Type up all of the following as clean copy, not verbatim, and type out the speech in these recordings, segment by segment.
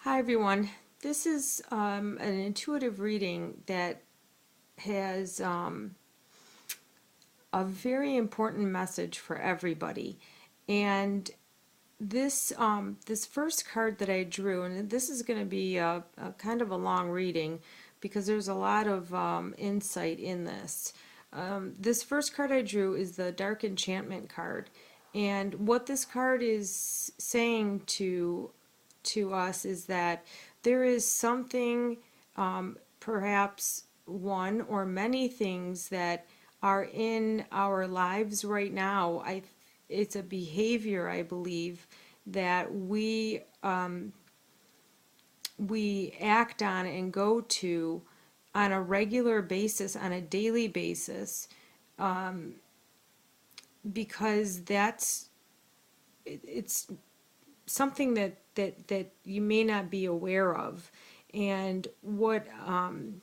Hi everyone. This is an intuitive reading that has a very important message for everybody. And this first card that I drew, and this is going to be a kind of a long reading because there's a lot of insight in this. This first card I drew is the Dark Enchantment card. And what this card is saying to us is that there is something, perhaps one or many things that are in our lives right now. It's a behavior, I believe, that we act on and go to on a regular basis, on a daily basis, because it's something that you may not be aware of. And what I'm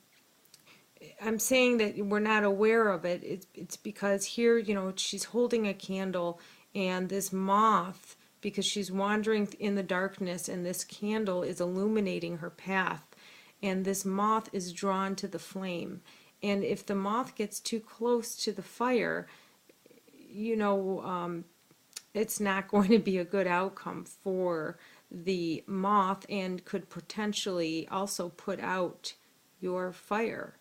saying that we're not aware of it's because here, she's holding a candle, and this moth, because she's wandering in the darkness, and this candle is illuminating her path, and this moth is drawn to the flame. And if the moth gets too close to the fire, it's not going to be a good outcome for the moth, and could potentially also put out your fire,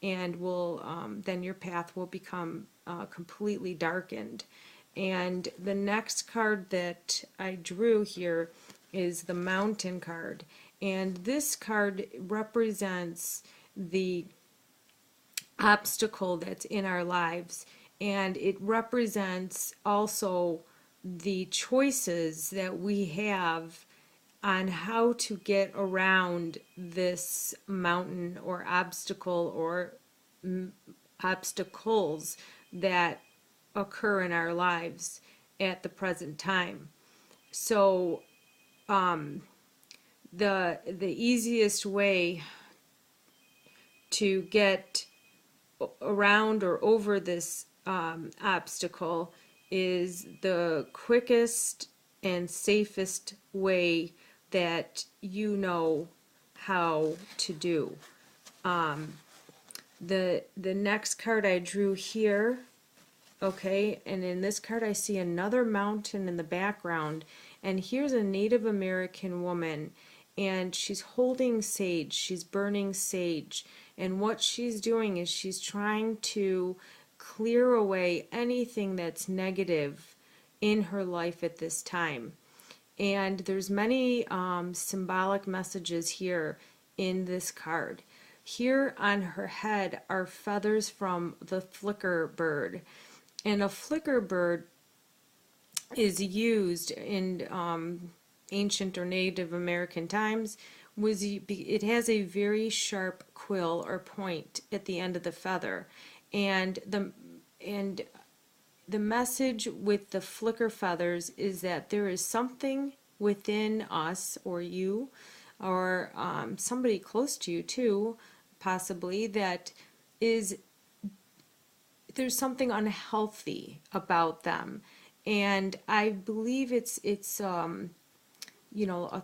and will then your path will become completely darkened. And the next card that I drew here is the Mountain card, and this card represents the obstacle that's in our lives, and it represents also the choices that we have on how to get around this mountain or obstacle, or obstacles that occur in our lives at the present time. So the easiest way to get around or over this obstacle is the quickest and safest way that you know how to do. The next card I drew here, okay, and in this card I see another mountain in the background, and here's a Native American woman, and she's holding sage, she's burning sage, and what she's doing is she's trying to clear away anything that's negative in her life at this time. And there's many symbolic messages here in this card. Here on her head are feathers from the flicker bird, and a flicker bird is used in ancient or Native American times. It has a very sharp quill or point at the end of the feather, and the message with the flicker feathers is that there is something within us, or you, or somebody close to you too, possibly, that is, there's something unhealthy about them. And I believe it's a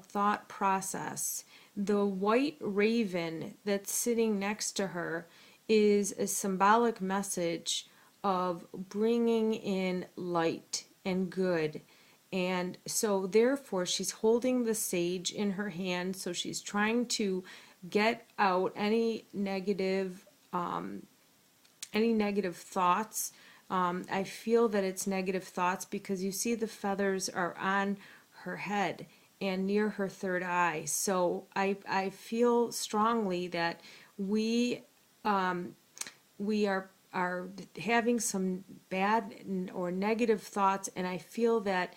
thought process. The white raven that's sitting next to her is a symbolic message of bringing in light and good. And so therefore she's holding the sage in her hand, so she's trying to get out any negative thoughts. I feel that it's negative thoughts because you see the feathers are on her head and near her third eye. So I feel strongly that we are having some bad or negative thoughts, and I feel that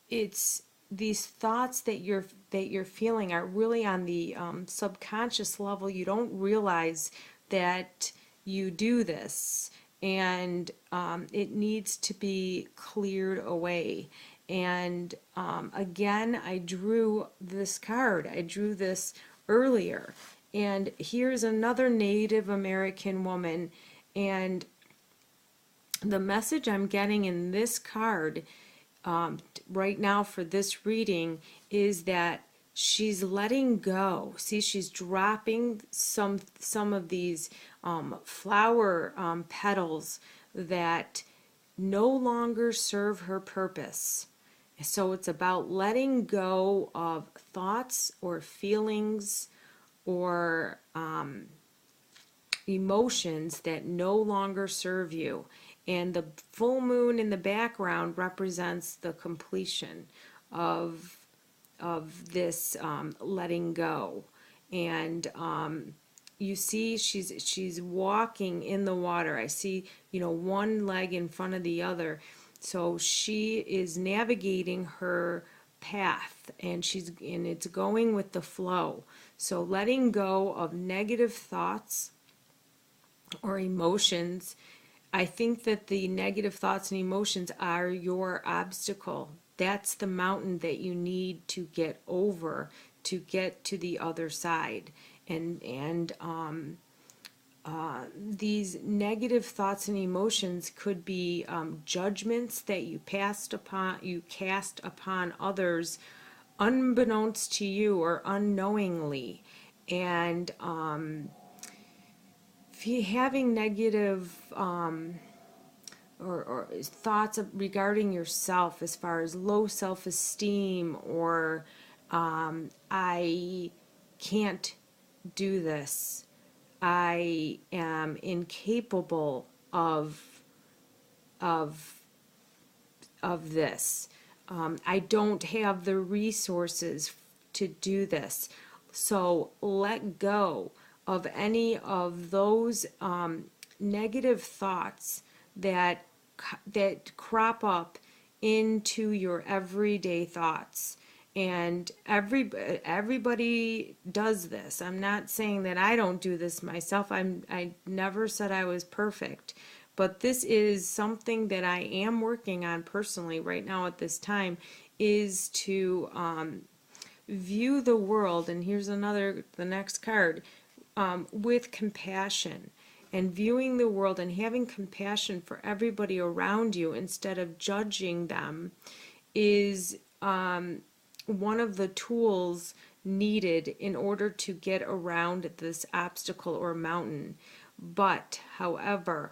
it's these thoughts that you're feeling are really on the subconscious level. You don't realize that you do this, and it needs to be cleared away. And again, I drew this card. I drew this earlier, and here's another Native American woman, and the message I'm getting in this card right now for this reading is that she's letting go. See, she's dropping some of these flower petals that no longer serve her purpose. So it's about letting go of thoughts or feelings or emotions that no longer serve you. And the full moon in the background represents the completion of this letting go. And you see she's walking in the water. I see, one leg in front of the other. So she is navigating her path, and it's going with the flow. So letting go of negative thoughts or emotions. I think that the negative thoughts and emotions are your obstacle. That's the mountain that you need to get over to get to the other side. And these negative thoughts and emotions could be judgments that you cast upon others, unbeknownst to you or unknowingly. And if you're having negative or thoughts regarding yourself, as far as low self-esteem or I can't do this, I am incapable of of this, I don't have the resources to do this. So let go of any of those negative thoughts that crop up into your everyday thoughts. And everybody does this. I'm not saying that I don't do this myself. I never said I was perfect. But this is something that I am working on personally right now at this time, is to view the world, and here's the next card, with compassion. And viewing the world and having compassion for everybody around you instead of judging them is one of the tools needed in order to get around this obstacle or mountain. But, however,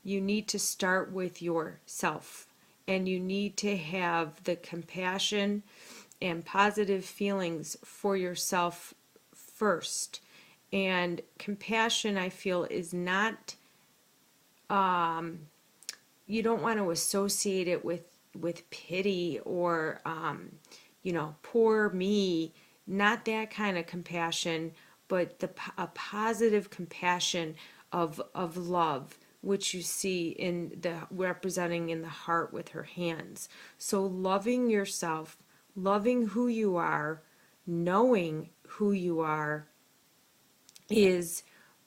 you need to start with yourself, and you need to have the compassion and positive feelings for yourself first. And compassion, I feel, is not, you don't want to associate it with pity or, poor me, not that kind of compassion, but a positive compassion of love, which you see in the representing in the heart with her hands. So loving yourself, loving who you are, knowing who you are is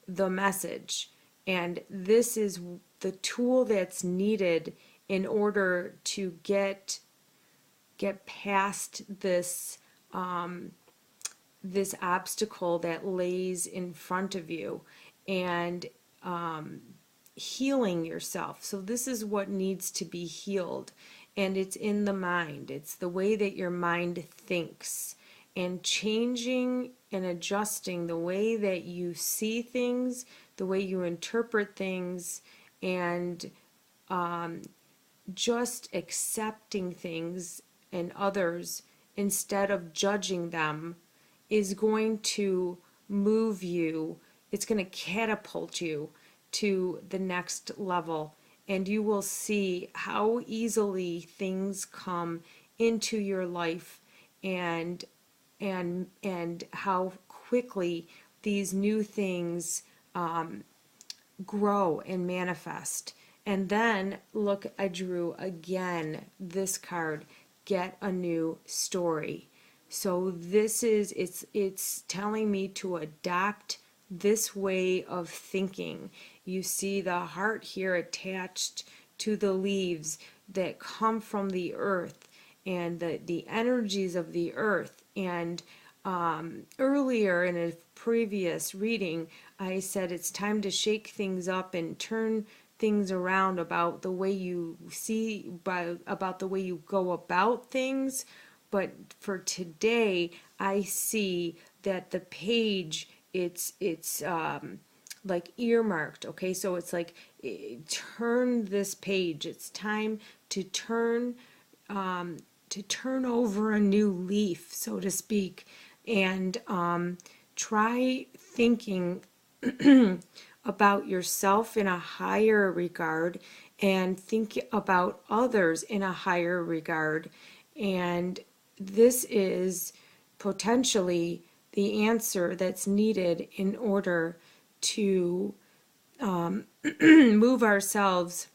the message. And this is the tool that's needed in order to get past this this obstacle that lays in front of you, and healing yourself. So this is what needs to be healed, and it's in the mind. It's the way that your mind thinks, and changing and adjusting the way that you see things, the way you interpret things, and just accepting things and others instead of judging them is going to move you. It's going to catapult you to the next level, and you will see how easily things come into your life, and how quickly these new things grow and manifest. And then look, I drew again this card, get a new story. So this is, it's telling me to adopt this way of thinking. You see the heart here attached to the leaves that come from the earth, and the energies of the earth. And earlier in a previous reading, I said it's time to shake things up and turn things around about the way you see, about the way you go about things. But for today, I see that the page, it's like earmarked. Okay, so it's like turn this page. It's time to turn over a new leaf, so to speak, and try thinking about yourself in a higher regard and think about others in a higher regard. And this is potentially the answer that's needed in order to move ourselves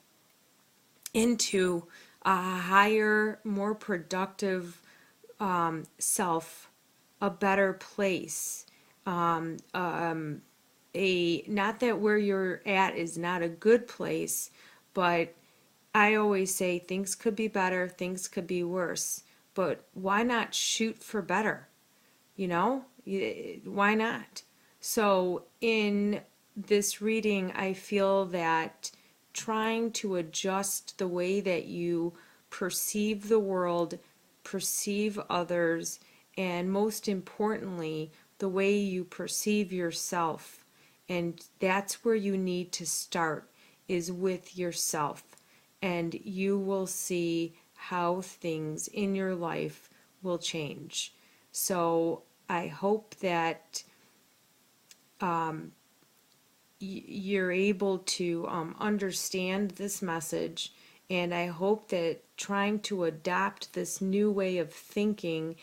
into a higher, more productive self, a better place. Not that where you're at is not a good place, but I always say things could be better, things could be worse, but why not shoot for better? You know, why not? So, in this reading, I feel that trying to adjust the way that you perceive the world, perceive others, and most importantly, the way you perceive yourself. And that's where you need to start, is with yourself. And you will see how things in your life will change. So I hope that you're able to understand this message, and I hope that trying to adopt this new way of thinking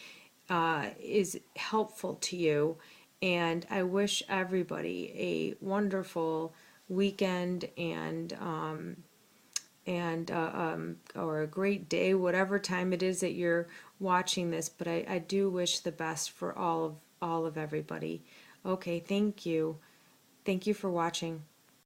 is helpful to you. And I wish everybody a wonderful weekend and or a great day, whatever time it is that you're watching this. But I do wish the best for all of everybody. Okay, thank you. Thank you for watching.